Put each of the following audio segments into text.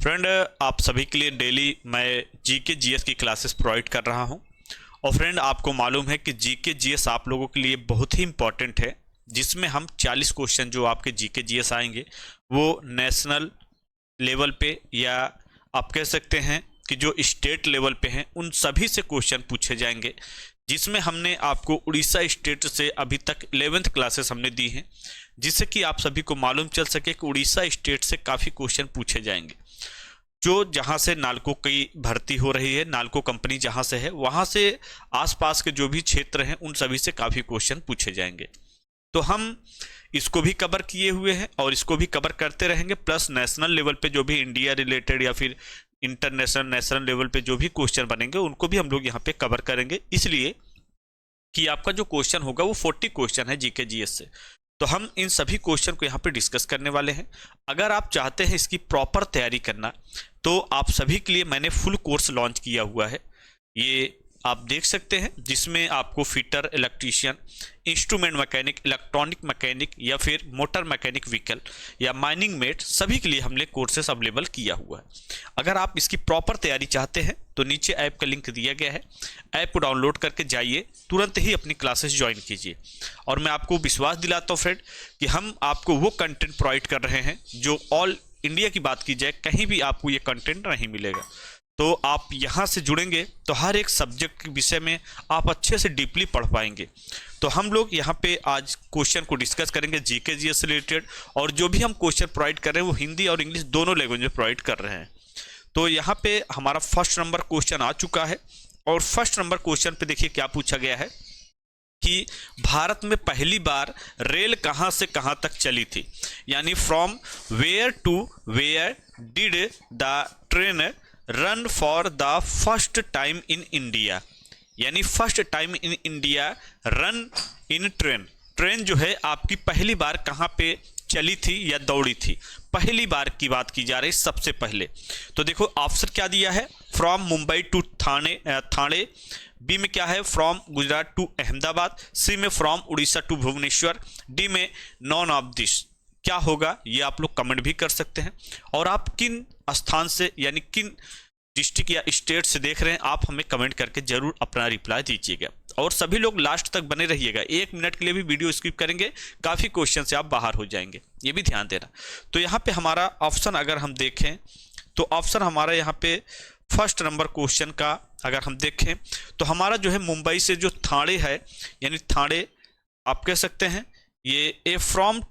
Friend, आप सभी के लिए डेली मैं जीके जीएस की क्लासेस प्रोवाइड कर रहा हूं। और फ्रेंड, आपको मालूम है कि जीके जीएस आप लोगों के लिए बहुत ही इंपॉर्टेंट है, जिसमें हम 40 क्वेश्चन जो आपके जीके जीएस आएंगे वो नेशनल लेवल पे या आप कह सकते हैं कि जो स्टेट लेवल पे हैं उन सभी से क्वेश्चन पूछे जाएंगे, जिसमें हमने आपको उड़ीसा स्टेट से अभी तक 11th क्लासेस हमने दी हैं, जिससे कि आप सभी को मालूम चल सके कि उड़ीसा स्टेट से काफ़ी क्वेश्चन पूछे जाएंगे। जो जहाँ से नालको की भर्ती हो रही है, नालको कंपनी जहाँ से है, वहाँ से आसपास के जो भी क्षेत्र हैं उन सभी से काफ़ी क्वेश्चन पूछे जाएंगे। तो हम इसको भी कवर किए हुए हैं और इसको भी कवर करते रहेंगे, प्लस नेशनल लेवल पे जो भी इंडिया रिलेटेड या फिर इंटरनेशनल नेशनल लेवल पे जो भी क्वेश्चन बनेंगे उनको भी हम लोग यहाँ पे कवर करेंगे, इसलिए कि आपका जो क्वेश्चन होगा वो 40 क्वेश्चन है जीके जीएस से। तो हम इन सभी क्वेश्चन को यहाँ पे डिस्कस करने वाले हैं। अगर आप चाहते हैं इसकी प्रॉपर तैयारी करना, तो आप सभी के लिए मैंने फुल कोर्स लॉन्च किया हुआ है, ये आप देख सकते हैं, जिसमें आपको fitter, electrician, instrument mechanic, electronic mechanic या फिर मोटर मैकेनिक व्हीकल या माइनिंग मेट, सभी के लिए हमने कोर्सेस अवेलेबल किया हुआ है। अगर आप इसकी प्रॉपर तैयारी चाहते हैं तो नीचे ऐप का लिंक दिया गया है, ऐप को डाउनलोड करके जाइए, तुरंत ही अपनी क्लासेस ज्वाइन कीजिए। और मैं आपको विश्वास दिलाता हूँ फ्रेंड कि हम आपको वो कंटेंट प्रोवाइड कर रहे हैं जो ऑल इंडिया की बात की जाए कहीं भी आपको ये कंटेंट नहीं मिलेगा। तो आप यहाँ से जुड़ेंगे तो हर एक सब्जेक्ट के विषय में आप अच्छे से डीपली पढ़ पाएंगे। तो हम लोग यहाँ पे आज क्वेश्चन को डिस्कस करेंगे जीके जीएस से रिलेटेड, और जो भी हम क्वेश्चन प्रोवाइड कर रहे हैं वो हिंदी और इंग्लिश दोनों लैंग्वेज में प्रोवाइड कर रहे हैं। तो यहाँ पे हमारा फर्स्ट नंबर क्वेश्चन आ चुका है, और फर्स्ट नंबर क्वेश्चन पे देखिए क्या पूछा गया है कि भारत में पहली बार रेल कहाँ से कहाँ तक चली थी, यानी from where to where did the train run for the first time in India, यानी first time in India run in train. Train जो है आपकी पहली बार कहाँ पे चली थी या दौड़ी थी, पहली बार की बात की जा रही सबसे पहले। तो देखो ऑप्शन क्या दिया है, from Mumbai to Thane, B में क्या है from Gujarat to Ahmedabad, C में from Orissa to Bhubaneswar, D में नॉन ऑफ दिस। क्या होगा ये आप लोग कमेंट भी कर सकते हैं, और आप किन स्थान से यानी किन डिस्ट्रिक्ट या स्टेट से देख रहे हैं आप हमें कमेंट करके जरूर अपना रिप्लाई दीजिएगा। और सभी लोग लास्ट तक बने रहिएगा, 1 मिनट के लिए भी वीडियो स्किप करेंगे, काफ़ी क्वेश्चन से आप बाहर हो जाएंगे, ये भी ध्यान देना। तो यहाँ पे हमारा ऑप्शन अगर हम देखें तो ऑप्शन हमारा यहाँ पे फर्स्ट नंबर क्वेश्चन का अगर हम देखें तो हमारा जो है मुंबई से जो थाने है, यानी थाने आप कह सकते हैं ये ए फ्रॉम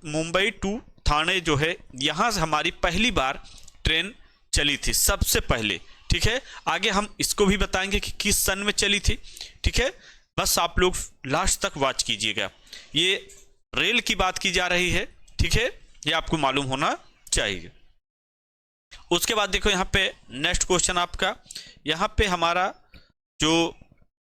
मुंबई टू थाने जो है, यहाँ से हमारी पहली बार ट्रेन चली थी सबसे पहले। ठीक है, आगे हम इसको भी बताएंगे कि किस सन में चली थी। ठीक है, बस आप लोग लास्ट तक वॉच कीजिएगा, ये रेल की बात की जा रही है। ठीक है, ये आपको मालूम होना चाहिए। उसके बाद देखो यहाँ पे नेक्स्ट क्वेश्चन आपका, यहाँ पे हमारा जो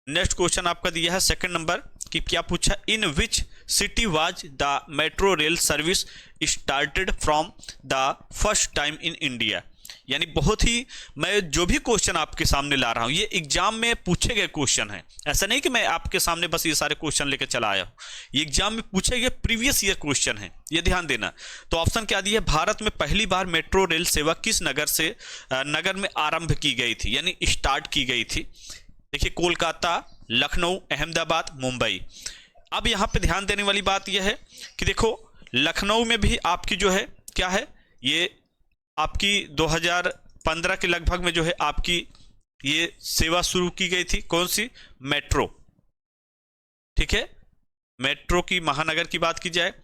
नेक्स्ट क्वेश्चन आपका दिया है सेकंड नंबर कि क्या पूछा, in which city was the metro rail service started from the first time in India. यानी बहुत ही, मैं जो भी क्वेश्चन आपके सामने ला रहा हूँ ये एग्जाम में पूछे गए क्वेश्चन है, ऐसा नहीं कि मैं आपके सामने बस ये सारे क्वेश्चन लेकर चला आया हूँ, ये एग्जाम में पूछे गए प्रीवियस ईयर क्वेश्चन है, ये ध्यान देना। तो ऑप्शन क्या दिया, भारत में पहली बार मेट्रो रेल सेवा किस नगर में आरंभ की गई थी, यानी स्टार्ट की गई थी। देखिए कोलकाता, लखनऊ, अहमदाबाद, मुंबई। अब यहाँ पे ध्यान देने वाली बात यह है कि देखो लखनऊ में भी आपकी जो है क्या है, ये आपकी 2015 के लगभग में जो है आपकी ये सेवा शुरू की गई थी, कौन सी, मेट्रो। ठीक है, मेट्रो की महानगर की बात की जाए,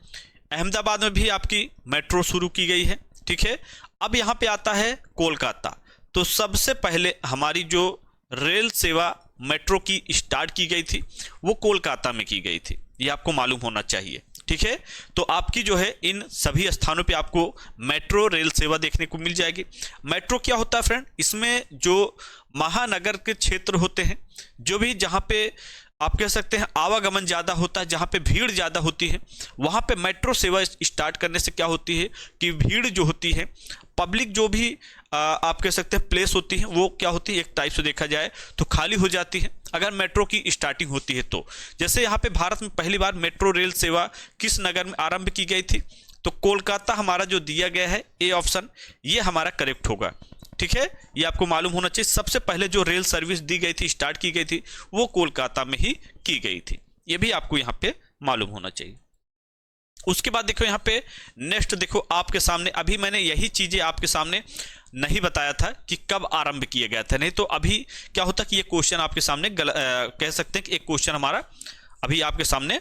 अहमदाबाद में भी आपकी मेट्रो शुरू की गई है। ठीक है, अब यहाँ पे आता है कोलकाता। तो सबसे पहले हमारी जो रेल सेवा मेट्रो की स्टार्ट की गई थी वो कोलकाता में की गई थी, ये आपको मालूम होना चाहिए। ठीक है, तो आपकी जो है इन सभी स्थानों पे आपको मेट्रो रेल सेवा देखने को मिल जाएगी। मेट्रो क्या होता है फ्रेंड, इसमें जो महानगर के क्षेत्र होते हैं, जो भी जहाँ पे आप कह सकते हैं आवागमन ज़्यादा होता है, जहाँ पे भीड़ ज़्यादा होती है, वहाँ पे मेट्रो सेवा स्टार्ट करने से क्या होती है कि भीड़ जो होती है, पब्लिक जो भी आप कह सकते हैं प्लेस होती है, वो क्या होती है एक टाइप से देखा जाए तो खाली हो जाती है अगर मेट्रो की स्टार्टिंग होती है। तो जैसे यहाँ पे भारत में पहली बार मेट्रो रेल सेवा किस नगर में आरंभ की गई थी, तो कोलकाता हमारा जो दिया गया है ए ऑप्शन, ये हमारा करेक्ट होगा। ठीक है, ये आपको मालूम होना चाहिए। सबसे पहले जो रेल सर्विस दी गई थी, स्टार्ट की गई थी, वो कोलकाता में ही की गई थी। ये भी आपको यहाँ पे मालूम होना चाहिए। उसके बाद देखो यहाँ पे नेक्स्ट देखो आपके सामने, अभी मैंने यही चीजें आपके सामने नहीं बताया था कि कब आरंभ किया गया था, नहीं तो अभी क्या होता कि ये क्वेश्चन आपके सामने कह सकते हैं कि एक क्वेश्चन हमारा अभी आपके सामने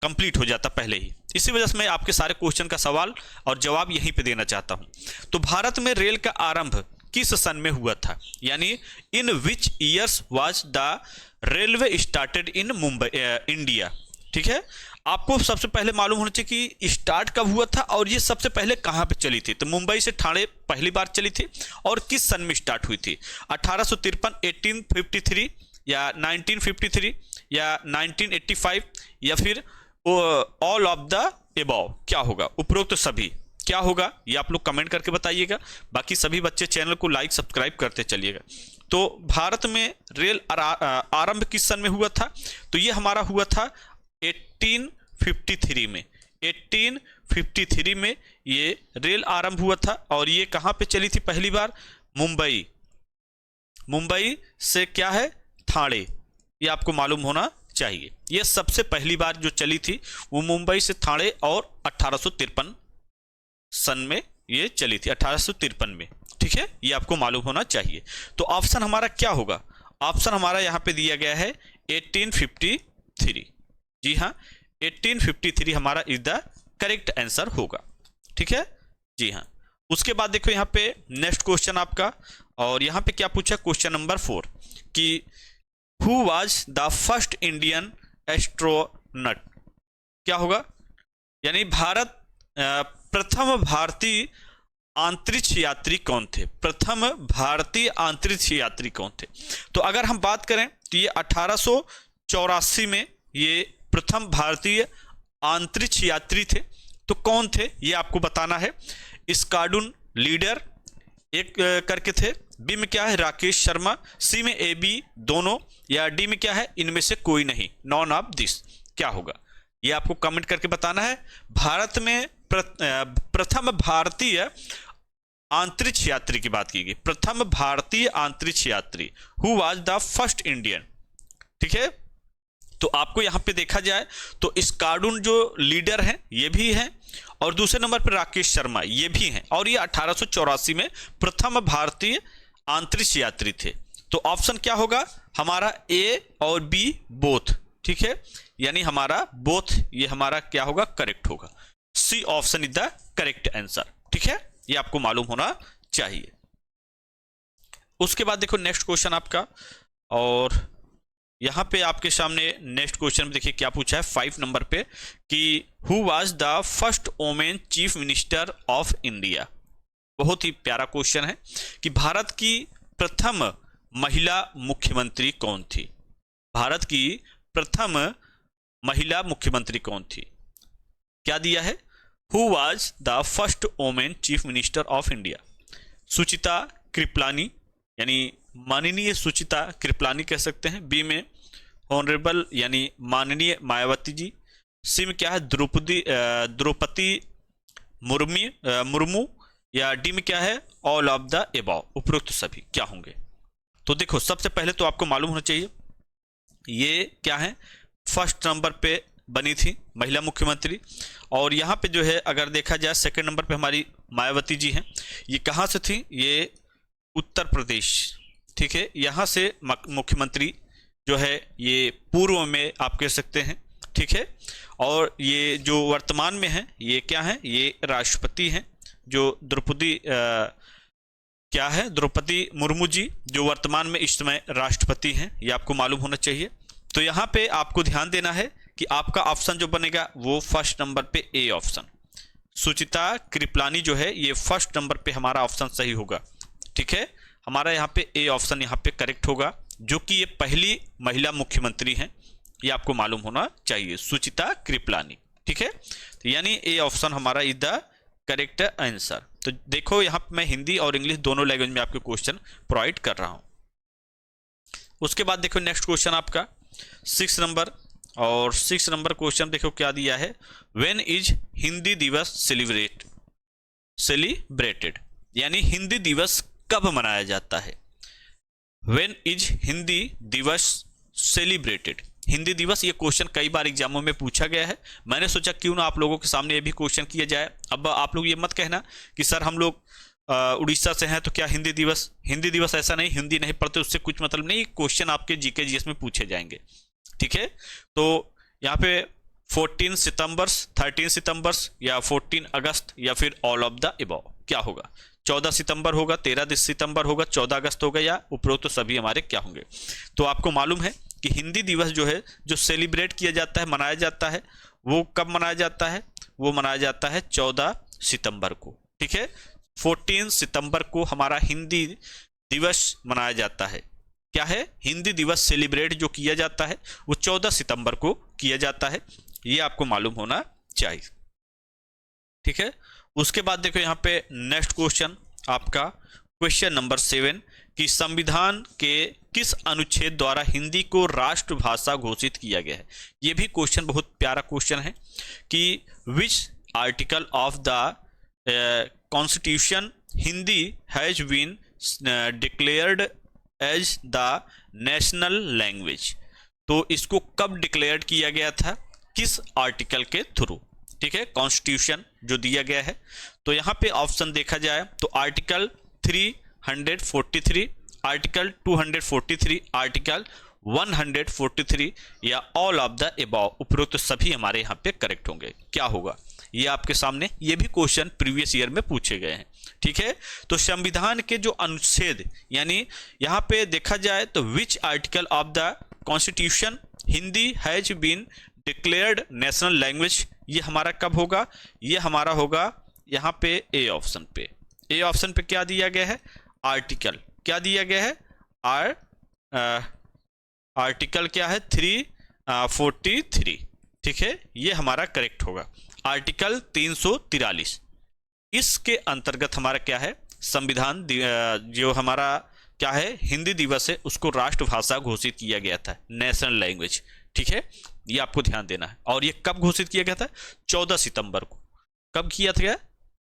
कंप्लीट हो जाता पहले ही। इसी वजह से मैं आपके सारे क्वेश्चन का सवाल और जवाब यहीं पे देना चाहता हूं। तो भारत में रेल का आरंभ किस सन में हुआ था, यानी in which years was the railway started in Mumbai India. ठीक है, आपको सबसे पहले मालूम होना चाहिए कि स्टार्ट कब हुआ था और ये सबसे पहले कहां पे चली थी। तो मुंबई से ठाणे पहली बार चली थी और किस सन में स्टार्ट हुई थी, 1853, 1853 या 1953 या 1985 या फिर ऑल ऑफ द अबव, क्या होगा, उपरोक्त सभी, क्या होगा, ये आप लोग कमेंट करके बताइएगा। बाकी सभी बच्चे चैनल को लाइक सब्सक्राइब करते चलिएगा। तो भारत में रेल आरंभ किस सन में हुआ था, तो ये हमारा हुआ था 1853 में। 1853 में ये रेल आरंभ हुआ था और ये कहां पे चली थी पहली बार, मुंबई। मुंबई से क्या है, ठाणे, ये आपको मालूम होना चाहिए। ये सबसे पहली बार जो चली थी वो मुंबई से ठाणे और 1853 सन में ये चली थी, 1853 में। ठीक है, ये आपको मालूम होना चाहिए। तो ऑप्शन हमारा क्या होगा, ऑप्शन हमारा यहां पे दिया गया है 1853। जी हाँ, 1853 हमारा इज द करेक्ट आंसर होगा। ठीक है, जी हाँ। उसके बाद देखो यहाँ पे नेक्स्ट क्वेश्चन आपका, और यहाँ पे क्या पूछा, क्वेश्चन नंबर 4 कि who was the first Indian astronaut, क्या होगा, यानी प्रथम भारतीय अंतरिक्ष यात्री कौन थे, प्रथम भारतीय अंतरिक्ष यात्री कौन थे। तो अगर हम बात करें तो ये 1884 में ये प्रथम भारतीय अंतरिक्ष यात्री थे। तो कौन थे ये आपको बताना है। स्कार्डून लीडर एक करके थे, बी में क्या है राकेश शर्मा, सी में ए बी दोनों, या डी में क्या है इनमें से कोई नहीं, नॉन ऑफ दिस, क्या होगा, ये आपको कमेंट करके बताना है। भारत में प्रथम भारतीय अंतरिक्ष यात्री की बात की गई, प्रथम भारतीय अंतरिक्ष यात्री, who was the first Indian. ठीक है, तो आपको यहां पे देखा जाए तो स्कार्डून जो लीडर हैं ये भी हैं, और दूसरे नंबर पर राकेश शर्मा ये भी हैं, और ये 1884 में प्रथम भारतीय अंतरिक्ष यात्री थे। तो ऑप्शन क्या होगा हमारा, ए और बी बोथ। ठीक है, यानी हमारा बोथ, ये हमारा क्या होगा, करेक्ट होगा। C option is the correct answer. ठीक है, ये आपको मालूम होना चाहिए। उसके बाद देखो नेक्स्ट क्वेश्चन आपका, और यहां पे आपके सामने नेक्स्ट क्वेश्चन में देखिए क्या पूछा है 5 नंबर पे कि who was the first women chief minister of India. बहुत ही प्यारा क्वेश्चन है कि भारत की प्रथम महिला मुख्यमंत्री कौन थी, भारत की प्रथम महिला मुख्यमंत्री कौन थी। क्या दिया है, who was the first women chief minister of India. Sucheta Kripalani, यानी माननीय सुचिता कृपलानी कह सकते हैं, बी में ऑनरेबल यानी माननीय मायावती जी, सी में क्या है द्रौपदी मुर्मू, या डी में क्या है ऑल ऑफ द अबव, उपरोक्त सभी, क्या होंगे। तो देखो सबसे पहले तो आपको मालूम होना चाहिए ये क्या है, फर्स्ट नंबर पे बनी थी महिला मुख्यमंत्री, और यहाँ पे जो है अगर देखा जाए सेकंड नंबर पे हमारी मायावती जी हैं। ये कहाँ से थी, ये उत्तर प्रदेश। ठीक है, यहाँ से मुख्यमंत्री जो है ये पूर्व में आप कह सकते हैं। ठीक है, और ये जो वर्तमान में है ये क्या है, ये राष्ट्रपति हैं, जो द्रौपदी मुर्मू जी, जो वर्तमान में इस समय राष्ट्रपति हैं, ये आपको मालूम होना चाहिए। तो यहाँ पे आपको ध्यान देना है कि आपका ऑप्शन जो बनेगा वो फर्स्ट नंबर पे ए ऑप्शन, सुचिता कृपलानी जो है ये फर्स्ट नंबर पे हमारा ऑप्शन सही होगा। ठीक है, हमारा यहाँ पे ए ऑप्शन यहाँ पे करेक्ट होगा, जो कि ये पहली महिला मुख्यमंत्री हैं, ये आपको मालूम होना चाहिए, सुचिता कृपलानी। ठीक है, तो यानी ए ऑप्शन हमारा इज द करेक्ट आंसर। तो देखो यहाँ पे मैं हिंदी और इंग्लिश दोनों लैंग्वेज में आपको क्वेश्चन प्रोवाइड कर रहा हूँ। उसके बाद देखो नेक्स्ट क्वेश्चन आपका 6 नंबर और 6 नंबर क्वेश्चन देखो क्या दिया है, व्हेन इज हिंदी दिवस सेलिब्रेटेड, यानी हिंदी दिवस कब मनाया जाता है। व्हेन इज हिंदी दिवस सेलिब्रेटेड, हिंदी दिवस, ये क्वेश्चन कई बार एग्जामों में पूछा गया है। मैंने सोचा क्यों ना आप लोगों के सामने ये भी क्वेश्चन किया जाए। अब आप लोग ये मत कहना कि सर हम लोग उड़ीसा से हैं तो क्या हिंदी दिवस ऐसा नहीं, हिंदी नहीं पढ़ते उससे कुछ मतलब नहीं। क्वेश्चन आपके जीके जीएस में पूछे जाएंगे, ठीक है। तो यहाँ पे 14 सितंबर, 13 सितंबर या 14 अगस्त या फिर ऑल ऑफ द अबव, क्या होगा। 14 सितंबर होगा, 13 सितंबर होगा, 14 अगस्त होगा, या उपरोक्त तो सभी हमारे क्या होंगे। तो आपको मालूम है कि हिंदी दिवस जो है, जो सेलिब्रेट किया जाता है, मनाया जाता है, वो कब मनाया जाता है, वो मनाया जाता है 14 सितंबर को, ठीक है। 14 सितंबर को हमारा हिंदी दिवस मनाया जाता है। क्या है, हिंदी दिवस सेलिब्रेट जो किया जाता है वो 14 सितंबर को किया जाता है, ये आपको मालूम होना चाहिए, ठीक है। उसके बाद देखो यहाँ पे नेक्स्ट क्वेश्चन आपका क्वेश्चन नंबर 7 कि संविधान के किस अनुच्छेद द्वारा हिंदी को राष्ट्रभाषा घोषित किया गया है। ये भी क्वेश्चन बहुत प्यारा क्वेश्चन है कि which article of the constitution Hindi has been declared as the national language. तो इसको कब डिक्लेयर किया गया था, किस आर्टिकल के थ्रू, ठीक है, कॉन्स्टिट्यूशन जो दिया गया है। तो यहाँ पे ऑप्शन देखा जाए तो आर्टिकल 343, आर्टिकल 243, आर्टिकल 143 या ऑल ऑफ द अबव, उपरोक्त सभी हमारे यहाँ पे करेक्ट होंगे। क्या होगा ये आपके सामने, ये भी क्वेश्चन प्रीवियस ईयर में पूछे गए हैं, ठीक है। तो संविधान के जो अनुच्छेद, यानी यहाँ पे देखा जाए तो which article of the constitution Hindi has been declared national language, ये हमारा कब होगा, ये हमारा होगा यहाँ पे ए ऑप्शन पे। ए ऑप्शन पे क्या दिया गया है, आर्टिकल, क्या दिया गया है, आर्टिकल क्या है 343, ठीक है, ये हमारा करेक्ट होगा। आर्टिकल 343, इसके अंतर्गत हमारा क्या है, संविधान जो हमारा क्या है हिंदी दिवस है उसको राष्ट्रभाषा घोषित किया गया था, नेशनल लैंग्वेज, ठीक है, ये आपको ध्यान देना है। और ये कब घोषित किया गया था, 14 सितंबर को। कब किया था,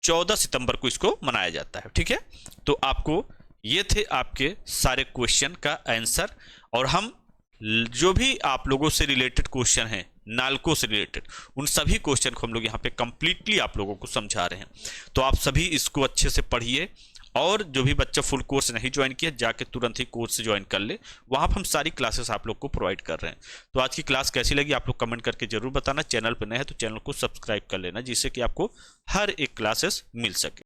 14 सितंबर को इसको मनाया जाता है, ठीक है। तो आपको ये थे आपके सारे क्वेश्चन का आंसर, और हम जो भी आप लोगों से रिलेटेड क्वेश्चन हैं, नालको से रिलेटेड, उन सभी क्वेश्चन को हम लोग यहाँ पे कंप्लीटली आप लोगों को समझा रहे हैं। तो आप सभी इसको अच्छे से पढ़िए, और जो भी बच्चा फुल कोर्स नहीं ज्वाइन किया जाके तुरंत ही कोर्स से ज्वाइन कर ले, वहाँ पर हम सारी क्लासेस आप लोग को प्रोवाइड कर रहे हैं। तो आज की क्लास कैसी लगी आप लोग कमेंट करके जरूर बताना। चैनल पर नए हैं तो चैनल को सब्सक्राइब कर लेना, जिससे कि आपको हर एक क्लासेस मिल सके।